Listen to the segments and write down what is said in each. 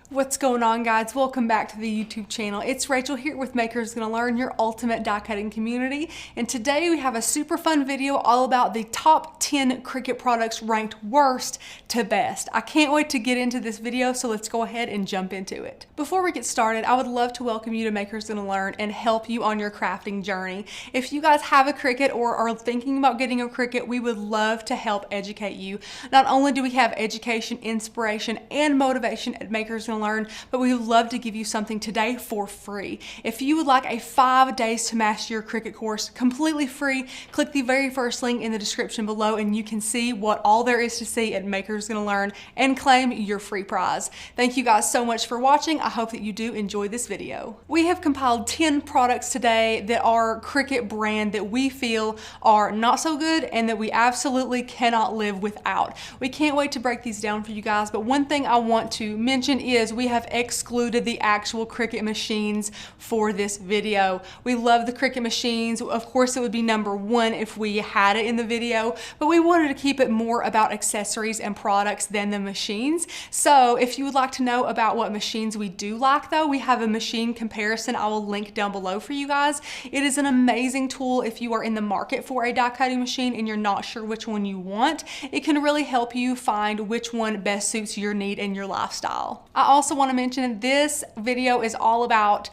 What's going on, guys? Welcome back to the YouTube channel. It's Rachel here with Makers Gonna Learn, your ultimate die cutting community. And today we have a super fun video all about the top 10 Cricut products ranked worst to best. I can't wait to get into this video, so let's go ahead and jump into it. Before we get started, I would love to welcome you to Makers Gonna Learn and help you on your crafting journey. If you guys have a Cricut or are thinking about getting a Cricut, we would love to help educate you. Not only do we have education, inspiration, and motivation at Makers Gonna Learn, but we would love to give you something today for free. If you would like a 5 days to master your Cricut course completely free, click the very first link in the description below and you can see what all there is to see at Makers Gonna Learn and claim your free prize. Thank you guys so much for watching. I hope that you do enjoy this video. We have compiled 10 products today that are Cricut brand that we feel are not so good and that we absolutely cannot live without. We can't wait to break these down for you guys, but one thing I want to mention is we have excluded the actual Cricut machines for this video. We love the Cricut machines. Of course, it would be number one if we had it in the video, but we wanted to keep it more about accessories and products than the machines. So if you would like to know about what machines we do like though, we have a machine comparison I will link down below for you guys. It is an amazing tool if you are in the market for a die cutting machine and you're not sure which one you want. It can really help you find which one best suits your need and your lifestyle. I also want to mention this video is all about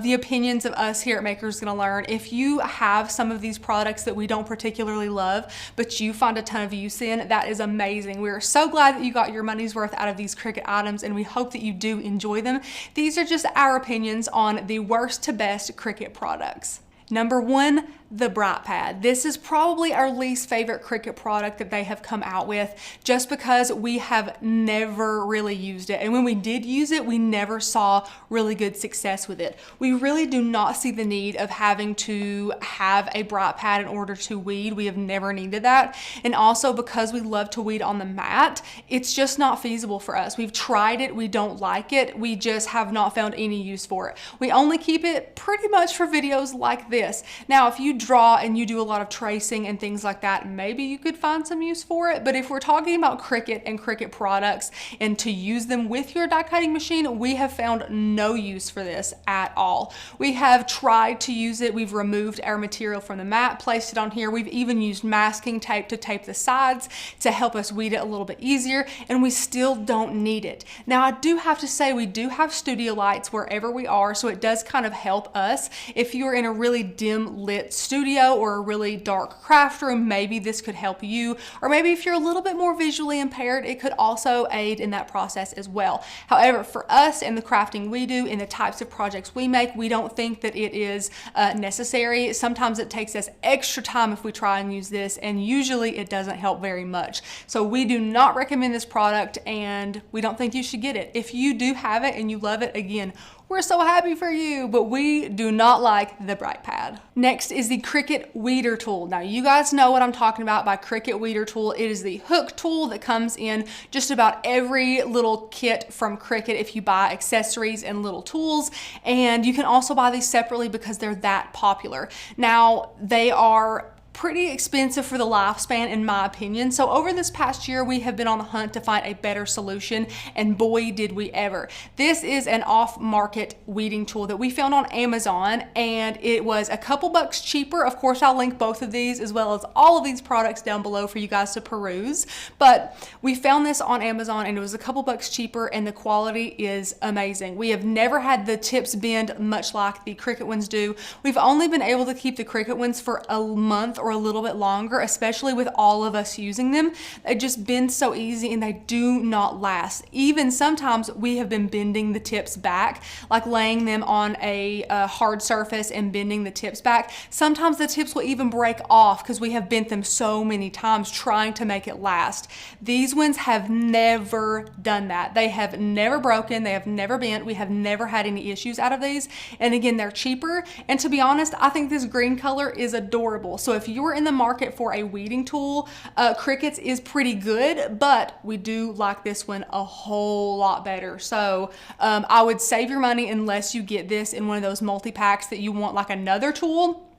the opinions of us here at Makers Gonna Learn. If you have some of these products that we don't particularly love, but you find a ton of use in, that is amazing. We are so glad that you got your money's worth out of these Cricut items and we hope that you do enjoy them. These are just our opinions on the worst to best Cricut products. Number one, the BRIGHTPAD. This is probably our least favorite Cricut product that they have come out with just because we have never really used it. And when we did use it, we never saw really good success with it. We really do not see the need of having to have a BRIGHTPAD in order to weed. We have never needed that. And also because we love to weed on the mat, it's just not feasible for us. We've tried it, we don't like it. We just have not found any use for it. We only keep it pretty much for videos like this. Now, if you draw and you do a lot of tracing and things like that, maybe you could find some use for it. But if we're talking about Cricut and Cricut products and to use them with your die cutting machine, we have found no use for this at all. We have tried to use it. We've removed our material from the mat, placed it on here. We've even used masking tape to tape the sides to help us weed it a little bit easier, and we still don't need it. Now, I do have to say we do have studio lights wherever we are, so it does kind of help us. If you're in a really dim lit studio or a really dark craft room, maybe this could help you. Or maybe if you're a little bit more visually impaired, it could also aid in that process as well. However, for us and the crafting we do and the types of projects we make, we don't think that it is necessary. Sometimes it takes us extra time if we try and use this, and usually it doesn't help very much. So we do not recommend this product and we don't think you should get it. If you do have it and you love it, again, we're so happy for you, but we do not like the BRIGHTPAD. Next is the Cricut Weder tool. Now, you guys know what I'm talking about by Cricut Weder tool. It is the hook tool that comes in just about every little kit from Cricut if you buy accessories and little tools. And you can also buy these separately because they're that popular. Now, they are pretty expensive for the lifespan in my opinion. So over this past year, we have been on the hunt to find a better solution, and boy did we ever. This is an off-market weeding tool that we found on Amazon, and it was a couple bucks cheaper. Of course, I'll link both of these as well as all of these products down below for you guys to peruse. But we found this on Amazon and it was a couple bucks cheaper and the quality is amazing. We have never had the tips bend much like the Cricut ones do. We've only been able to keep the Cricut ones for a month or a little bit longer, especially with all of us using them. They just bend so easy and they do not last. Even sometimes we have been bending the tips back, like laying them on a hard surface and bending the tips back. Sometimes the tips will even break off because we have bent them so many times trying to make it last. These ones have never done that. They have never broken, they have never bent, we have never had any issues out of these. And again, they're cheaper. And to be honest, I think this green color is adorable. So if you're in the market for a weeding tool, Cricut's is pretty good, but we do like this one a whole lot better. So I would save your money unless you get this in one of those multi-packs that you want like another tool.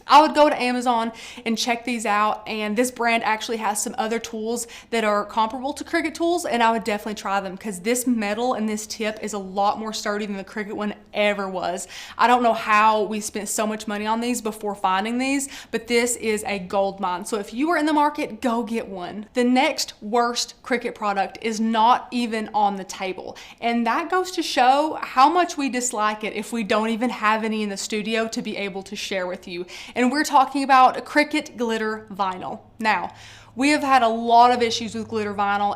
I would go to Amazon and check these out, and this brand actually has some other tools that are comparable to Cricut tools, and I would definitely try them because this metal and this tip is a lot more sturdy than the Cricut one ever was. I don't know how we spent so much money on these before finding these, but this is a gold mine. So if you are in the market, go get one. The next worst Cricut product is not even on the table, and that goes to show how much we dislike it if we don't even have any in the studio to be able to share with you. And we're talking about Cricut glitter vinyl. Now, we have had a lot of issues with glitter vinyl.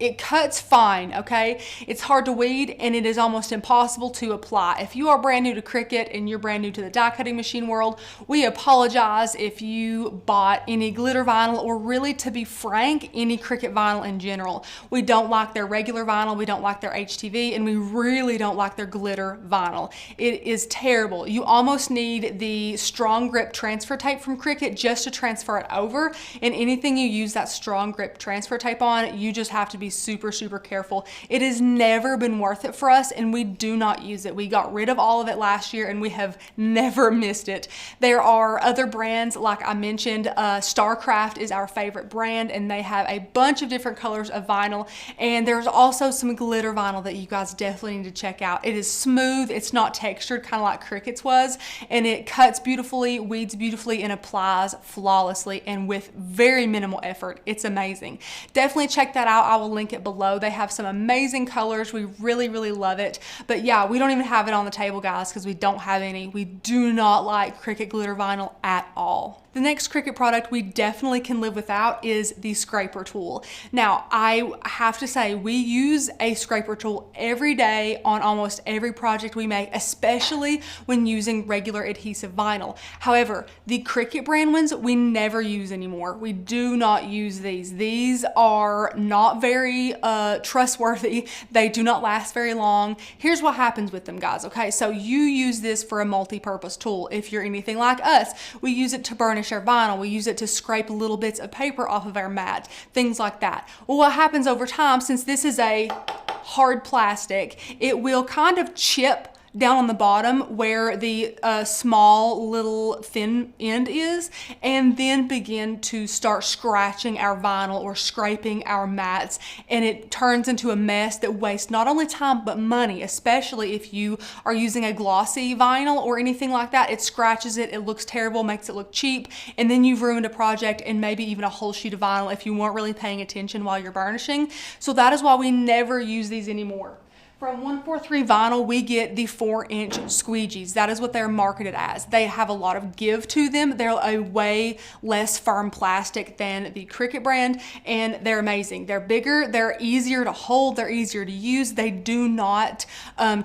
It cuts fine, okay? It's hard to weed and it is almost impossible to apply. If you are brand new to Cricut and you're brand new to the die cutting machine world, we apologize if you bought any glitter vinyl, or really, to be frank, any Cricut vinyl in general. We don't like their regular vinyl, we don't like their HTV, and we really don't like their glitter vinyl. It is terrible. You almost need the strong grip transfer tape from Cricut just to transfer it over, and anything you use that strong grip transfer tape on, you just have to be super careful. It has never been worth it for us, and we do not use it. We got rid of all of it last year and we have never missed it. There are other brands, like I mentioned, Kraft is our favorite brand, and they have a bunch of different colors of vinyl, and there's also some glitter vinyl that you guys definitely need to check out. It is smooth, it's not textured, kind of like Cricut's was, and it cuts beautifully, weeds beautifully, and applies flawlessly and with very minimal effort. It's amazing. Definitely check that out. I will link it below. They have some amazing colors. We really love it. But yeah, we don't even have it on the table, guys, because we don't have any. We do not like Cricut glitter vinyl at all. The next Cricut product we definitely can live without is the scraper tool. Now, I have to say, we use a scraper tool every day on almost every project we make, especially when using regular adhesive vinyl. However, the Cricut brand ones we never use anymore. We do not use these. These are not very trustworthy. They do not last very long. Here's what happens with them, guys. Okay, so you use this for a multi-purpose tool. If you're anything like us, we use it to burnish our vinyl. We use it to scrape little bits of paper off of our mat, things like that. Well, what happens over time, since this is a hard plastic, it will kind of chip down on the bottom where the small little thin end is, and then begin to start scratching our vinyl or scraping our mats, and it turns into a mess that wastes not only time but money, especially if you are using a glossy vinyl or anything like that. It scratches it, it looks terrible, makes it look cheap, and then you've ruined a project and maybe even a whole sheet of vinyl if you weren't really paying attention while you're burnishing. So that is why we never use these anymore. From 143 Vinyl, we get the 4-inch squeegees. That is what they're marketed as. They have a lot of give to them. They're a way less firm plastic than the Cricut brand, and they're amazing. They're bigger, they're easier to hold, they're easier to use. They do not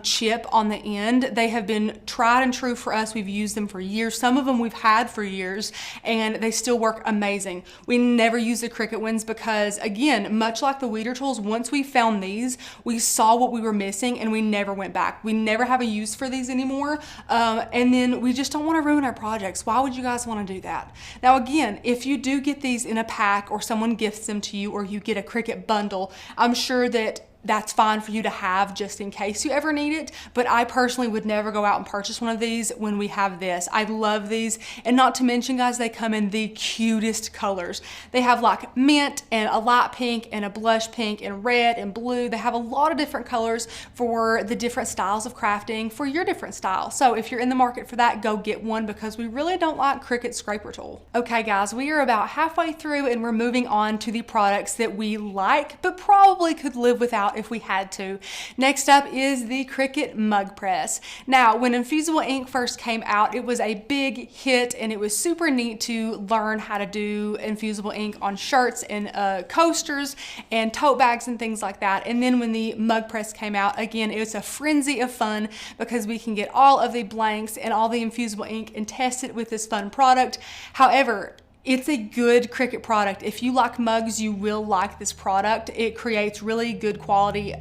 chip on the end. They have been tried and true for us. We've used them for years. Some of them we've had for years, and they still work amazing. We never use the Cricut ones because, again, much like the Weder tools, once we found these, we saw what we were missing and we never went back. We never have a use for these anymore, and then we just don't want to ruin our projects. Why would you guys want to do that? Now, again, if you do get these in a pack or someone gifts them to you, or you get a Cricut bundle, I'm sure that that's fine for you to have just in case you ever need it, but I personally would never go out and purchase one of these when we have this. I love these, and not to mention, guys, they come in the cutest colors. They have like mint and a light pink and a blush pink and red and blue. They have a lot of different colors for the different styles of crafting for your different style. So if you're in the market for that, go get one, because we really don't like Cricut scraper tool. Okay, guys, we are about halfway through and we're moving on to the products that we like but probably could live without if we had to. Next up is the Cricut Mug Press. Now, when infusible ink first came out, it was a big hit, and it was super neat to learn how to do infusible ink on shirts and coasters and tote bags and things like that. And then when the Mug Press came out, again, it was a frenzy of fun because we can get all of the blanks and all the infusible ink and test it with this fun product. However, It's a good Cricut product. If you like mugs, you will like this product. It creates really good quality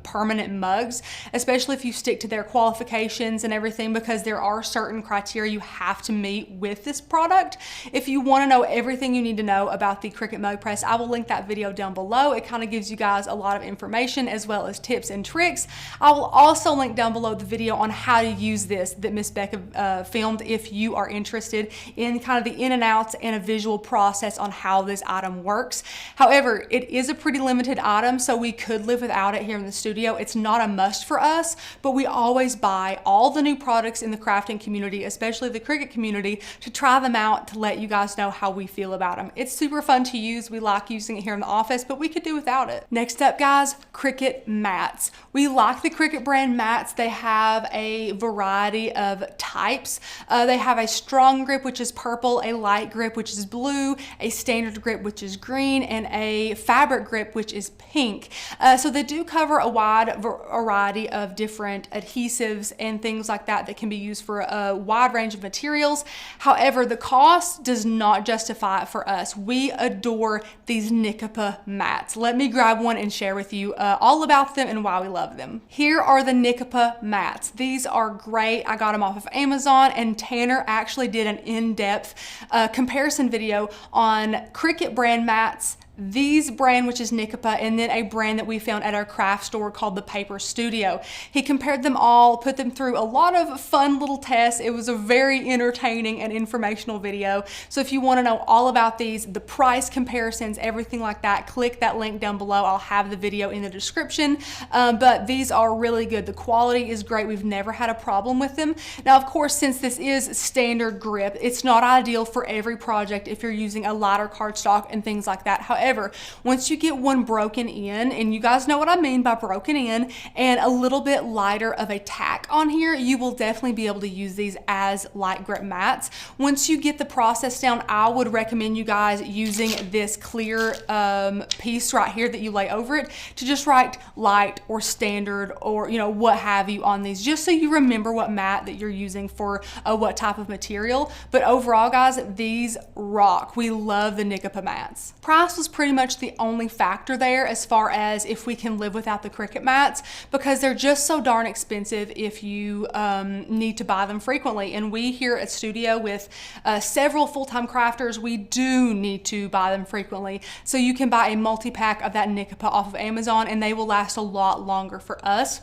permanent mugs, especially if you stick to their qualifications and everything, because there are certain criteria you have to meet with this product. If you want to know everything you need to know about the Cricut Mug Press, I will link that video down below. It kind of gives you guys a lot of information as well as tips and tricks. I will also link down below the video on how to use this that Miss Becca filmed if you are interested in kind of the in and outs and a visual process on how this item works. However, it is a pretty limited item, so we could live without it here in the studio. It's not a must for us, but we always buy all the new products in the crafting community, especially the Cricut community, to try them out, to let you guys know how we feel about them. It's super fun to use. We like using it here in the office, but we could do without it. Next up, guys, Cricut mats. We like the Cricut brand mats. They have a variety of types. They have a strong grip, which is purple, a light grip, which is blue, a standard grip, which is green, and a fabric grip, which is pink. So they do cover a wide variety of different adhesives and things like that that can be used for a wide range of materials. However, the cost does not justify it for us. We adore these Nikapa mats. Let me grab one and share with you all about them and why we love them. Here are the Nikapa mats. These are great. I got them off of Amazon, and Tanner actually did an in-depth comparison video on Cricut brand mats, these brand, which is Nikapa, and then a brand that we found at our craft store called the Paper Studio. He compared them all, put them through a lot of fun little tests. It was a very entertaining and informational video. So if you want to know all about these, the price comparisons, everything like that, click that link down below. I'll have the video in the description. But these are really good. The quality is great. We've never had a problem with them. Now, of course, since this is standard grip, it's not ideal for every project if you're using a lighter cardstock and things like that. However, once you get one broken in, and you guys know what I mean by broken in, and a little bit lighter of a tack on here, you will definitely be able to use these as light grip mats. Once you get the process down, I would recommend you guys using this clear piece right here that you lay over it to just write light or standard or what have you on these, just so you remember what mat that you're using for what type of material. But overall, guys, these rock. We love the Nikapa mats. Price was pretty much the only factor there as far as if we can live without the Cricut mats, because they're just so darn expensive if you need to buy them frequently. And we here at Studio with several full-time crafters, we do need to buy them frequently. So you can buy a multi-pack of that Nikapa off of Amazon, and they will last a lot longer for us.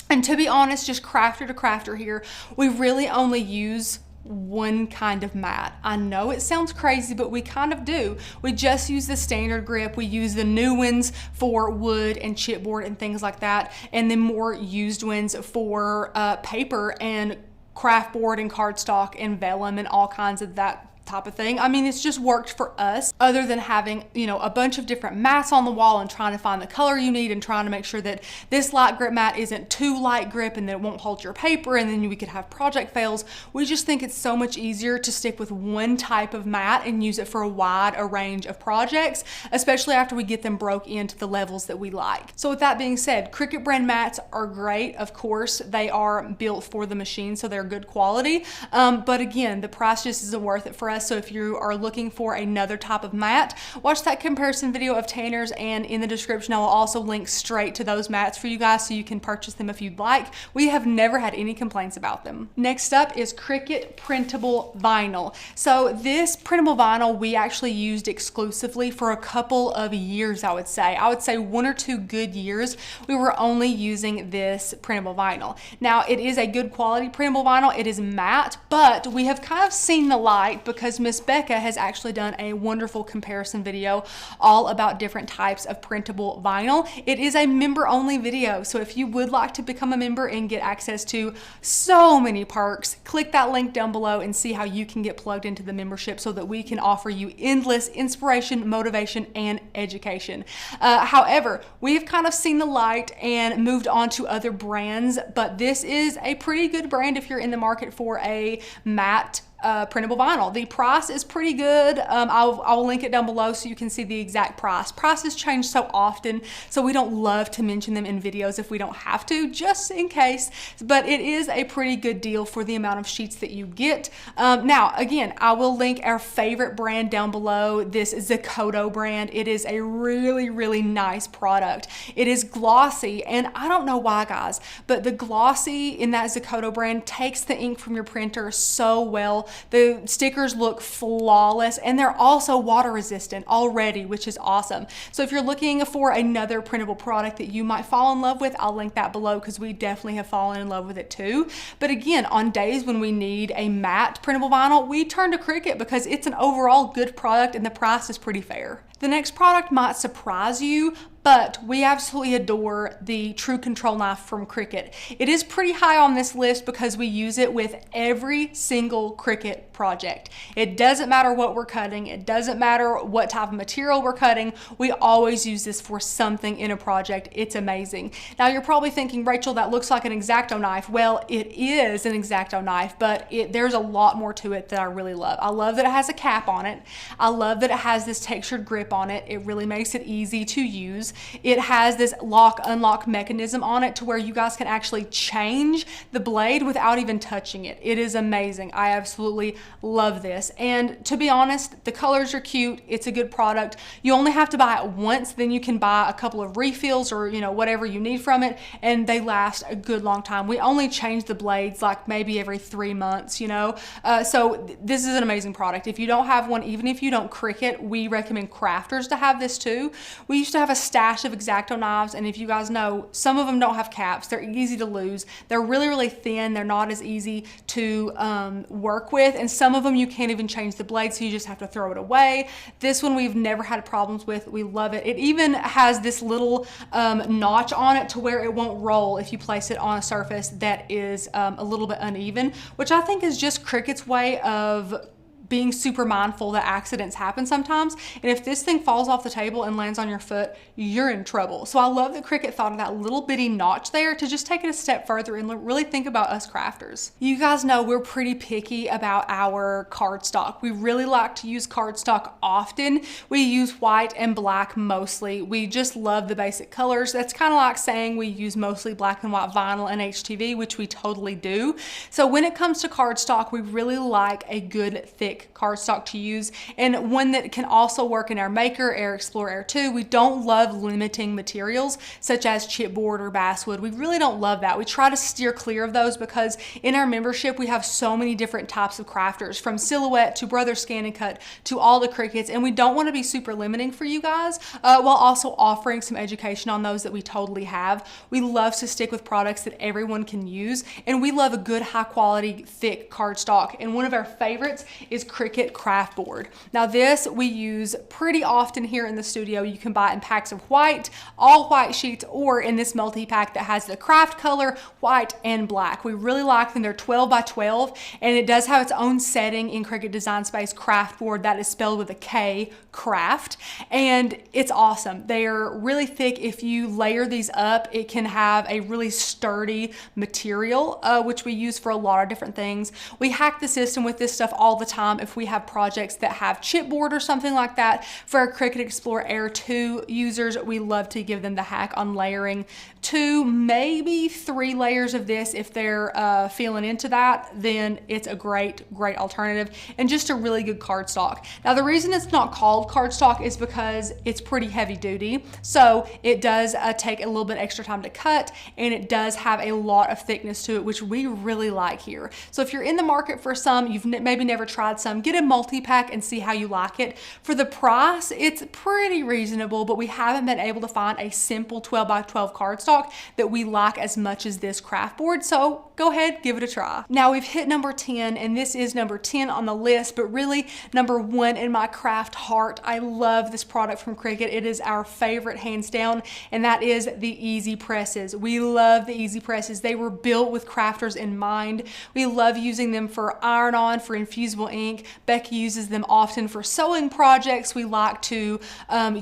And to be honest, just crafter to crafter here, we really only use one kind of mat. I know it sounds crazy, but we kind of do. We just use the standard grip. We use the new ones for wood and chipboard and things like that, and then more used ones for paper and craft board and cardstock and vellum and all kinds of that type of thing. I mean, it's just worked for us, other than having, a bunch of different mats on the wall and trying to find the color you need and trying to make sure that this light grip mat isn't too light grip and that it won't hold your paper, and then we could have project fails. We just think it's so much easier to stick with one type of mat and use it for a wide range of projects, especially after we get them broke into the levels that we like. So with that being said, Cricut brand mats are great. Of course, they are built for the machine, so they're good quality. But again, the price just isn't worth it for us. So if you are looking for another type of mat, watch that comparison video of Tanner's, and in the description I will also link straight to those mats for you guys so you can purchase them if you'd like. We have never had any complaints about them. Next up is Cricut printable vinyl. So this printable vinyl we actually used exclusively for a couple of years, I would say 1 or 2 good years. We were only using this printable vinyl. Now, it is a good quality printable vinyl. It is matte, but we have kind of seen the light because Miss Becca has actually done a wonderful comparison video all about different types of printable vinyl. It is a member only video, so if you would like to become a member and get access to so many perks, click that link down below and see how you can get plugged into the membership so that we can offer you endless inspiration, motivation, and education. However, we've kind of seen the light and moved on to other brands, but this is a pretty good brand if you're in the market for a matte printable vinyl. The price is pretty good. I'll link it down below so you can see the exact price. Prices change so often, so we don't love to mention them in videos if we don't have to, just in case, but it is a pretty good deal for the amount of sheets that you get. Now, again, I will link our favorite brand down below, this Zakoto brand. It is a really, really nice product. It is glossy, and I don't know why, guys, but the glossy in that Zakoto brand takes the ink from your printer so well. The stickers look flawless, and they're also water resistant already, which is awesome. So if you're looking for another printable product that you might fall in love with, I'll link that below because we definitely have fallen in love with it too. But again, on days when we need a matte printable vinyl, we turn to Cricut because it's an overall good product and the price is pretty fair. The next product might surprise you, but we absolutely adore the TruControl knife from Cricut. It is pretty high on this list because we use it with every single Cricut project. It doesn't matter what we're cutting. It doesn't matter what type of material we're cutting. We always use this for something in a project. It's amazing. Now you're probably thinking, Rachel, that looks like an X-Acto knife. Well, it is an X-Acto knife, but there's a lot more to it that I really love. I love that it has a cap on it. I love that it has this textured grip on it. It really makes it easy to use. It has this lock-unlock mechanism on it to where you guys can actually change the blade without even touching it. It is amazing. I absolutely love this. And to be honest, the colors are cute. It's a good product. You only have to buy it once, then you can buy a couple of refills or whatever you need from it, and they last a good long time. We only change the blades like maybe every 3 months, so this is an amazing product. If you don't have one, even if you don't Cricut, we recommend Crafters to have this too. We used to have a stash of X-Acto knives, and if you guys know, some of them don't have caps. They're easy to lose. They're really, really thin. They're not as easy to work with, and some of them you can't even change the blade, so you just have to throw it away. This one we've never had problems with. We love it. It even has this little notch on it to where it won't roll if you place it on a surface that is a little bit uneven, which I think is just Cricut's way of being super mindful that accidents happen sometimes. And if this thing falls off the table and lands on your foot, you're in trouble. So I love that Cricut thought of that little bitty notch there to just take it a step further and really think about us crafters. You guys know we're pretty picky about our cardstock. We really like to use cardstock often. We use white and black mostly. We just love the basic colors. That's kind of like saying we use mostly black and white vinyl and HTV, which we totally do. So when it comes to cardstock, we really like a good thick cardstock to use, and one that can also work in our Maker, Air Explorer, Air 2. We don't love limiting materials such as chipboard or basswood. We really don't love that. We try to steer clear of those because in our membership we have so many different types of crafters, from Silhouette to Brother Scan and Cut to all the Cricuts, and we don't want to be super limiting for you guys while also offering some education on those that we totally have. We love to stick with products that everyone can use, and we love a good high quality thick cardstock, and one of our favorites is Cricut Craft Board. Now this we use pretty often here in the studio. You can buy it in packs of white, all white sheets, or in this multi-pack that has the craft color, white and black. We really like them. They're 12 by 12, and it does have its own setting in Cricut Design Space Craft Board. That is spelled with a K, Craft, and it's awesome. They're really thick. If you layer these up, it can have a really sturdy material, which we use for a lot of different things. We hack the system with this stuff all the time if we have projects that have chipboard or something like that. For our Cricut Explorer Air 2 users, we love to give them the hack on layering 2, maybe 3 layers of this. If they're feeling into that, then it's a great alternative, and just a really good cardstock. Now the reason it's not called cardstock is because it's pretty heavy duty, so it does take a little bit extra time to cut, and it does have a lot of thickness to it, which we really like here. So if you're in the market for some, you've maybe never tried some, get a multi-pack and see how you like it. For the price, it's pretty reasonable, but we haven't been able to find a simple 12 by 12 cardstock that we like as much as this craft board, so go ahead, give it a try. Now we've hit number 10, and this is number 10 on the list, but really number 1 in my craft heart. I love this product from Cricut. It is our favorite hands down, and that is the EasyPresses. We love the EasyPresses. They were built with crafters in mind. We love using them for iron-on, for infusible ink, ink. Becky uses them often for sewing projects. We like to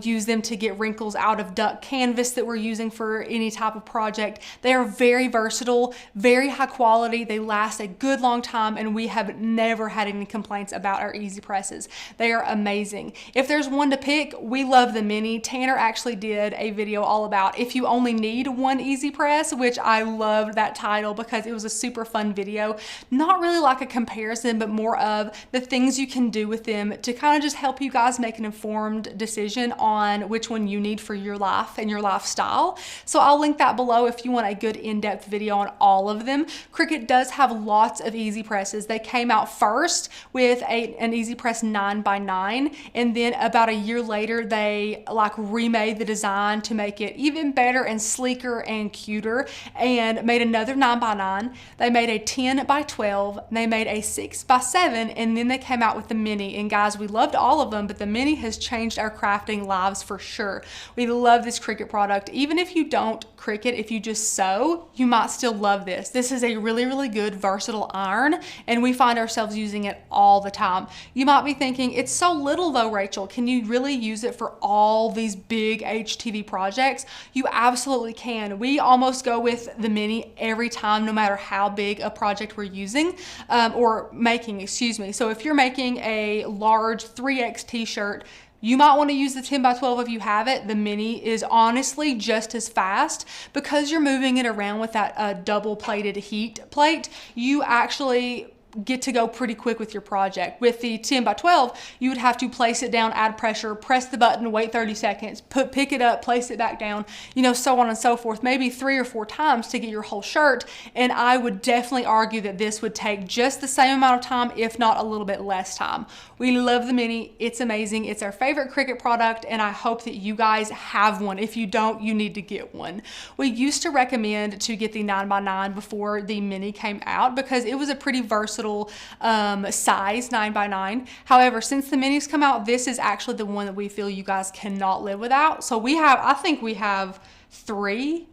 use them to get wrinkles out of duck canvas that we're using for any type of project. They are very versatile, very high quality. They last a good long time, and we have never had any complaints about our EasyPresses. They are amazing. If there's one to pick, we love the mini. Tanner actually did a video all about if you only need one EasyPress, which I loved that title because it was a super fun video. Not really like a comparison, but more of the things you can do with them to kind of just help you guys make an informed decision on which one you need for your life and your lifestyle. So I'll link that below if you want a good in-depth video on all of them. Cricut does have lots of EasyPresses. They came out first with an EasyPress 9x9, and then about a year later they like remade the design to make it even better and sleeker and cuter, and made another 9x9. They made a 10x12, they made a 6x7, and then they came out with the mini. And guys, we loved all of them, but the mini has changed our crafting lives for sure. We love this Cricut product. Even if you don't Cricut, if you just sew, you might still love this. This is a really, really good versatile iron, and we find ourselves using it all the time. You might be thinking, it's so little though, Rachel. Can you really use it for all these big HTV projects? You absolutely can. We almost go with the mini every time, no matter how big a project we're using or making, excuse me. So if you're making a large 3X t-shirt, you might want to use the 10x12 if you have it. The mini is honestly just as fast because you're moving it around with that double plated heat plate. You actually get to go pretty quick with your project. With the 10x12, you would have to place it down, add pressure, press the button, wait 30 seconds, pick it up, place it back down, you know, so on and so forth, maybe 3 or 4 times to get your whole shirt. And I would definitely argue that this would take just the same amount of time, if not a little bit less time. We love the mini. It's amazing. It's our favorite Cricut product, and I hope that you guys have one. If you don't, you need to get one. We used to recommend to get the 9x9 before the mini came out because it was a pretty versatile size, 9x9. However, since the minis come out, this is actually the one that we feel you guys cannot live without. So we have, I think we have 3.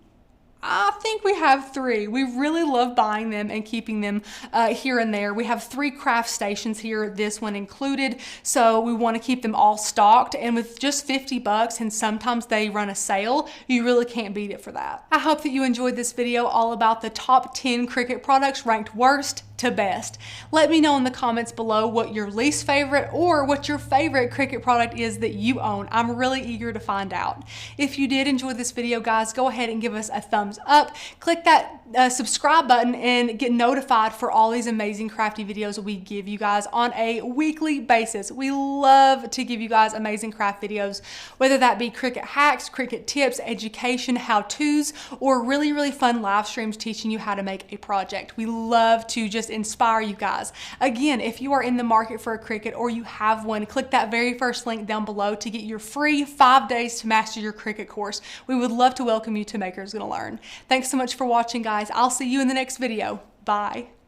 We really love buying them and keeping them here and there. We have 3 craft stations here, this one included. So we want to keep them all stocked, and with just 50 bucks, and sometimes they run a sale, you really can't beat it for that. I hope that you enjoyed this video all about the top 10 Cricut products ranked worst to best. Let me know in the comments below what your least favorite or what your favorite Cricut product is that you own. I'm really eager to find out. If you did enjoy this video, guys, go ahead and give us a thumbs up. Click that subscribe button and get notified for all these amazing crafty videos we give you guys on a weekly basis. We love to give you guys amazing craft videos, whether that be Cricut hacks, Cricut tips, education, how-tos, or really, really fun live streams teaching you how to make a project. We love to just inspire you guys. Again, if you are in the market for a Cricut or you have one, click that very first link down below to get your free 5 days to master your Cricut course. We would love to welcome you to Makers Gonna Learn. Thanks so much for watching, guys. I'll see you in the next video. Bye.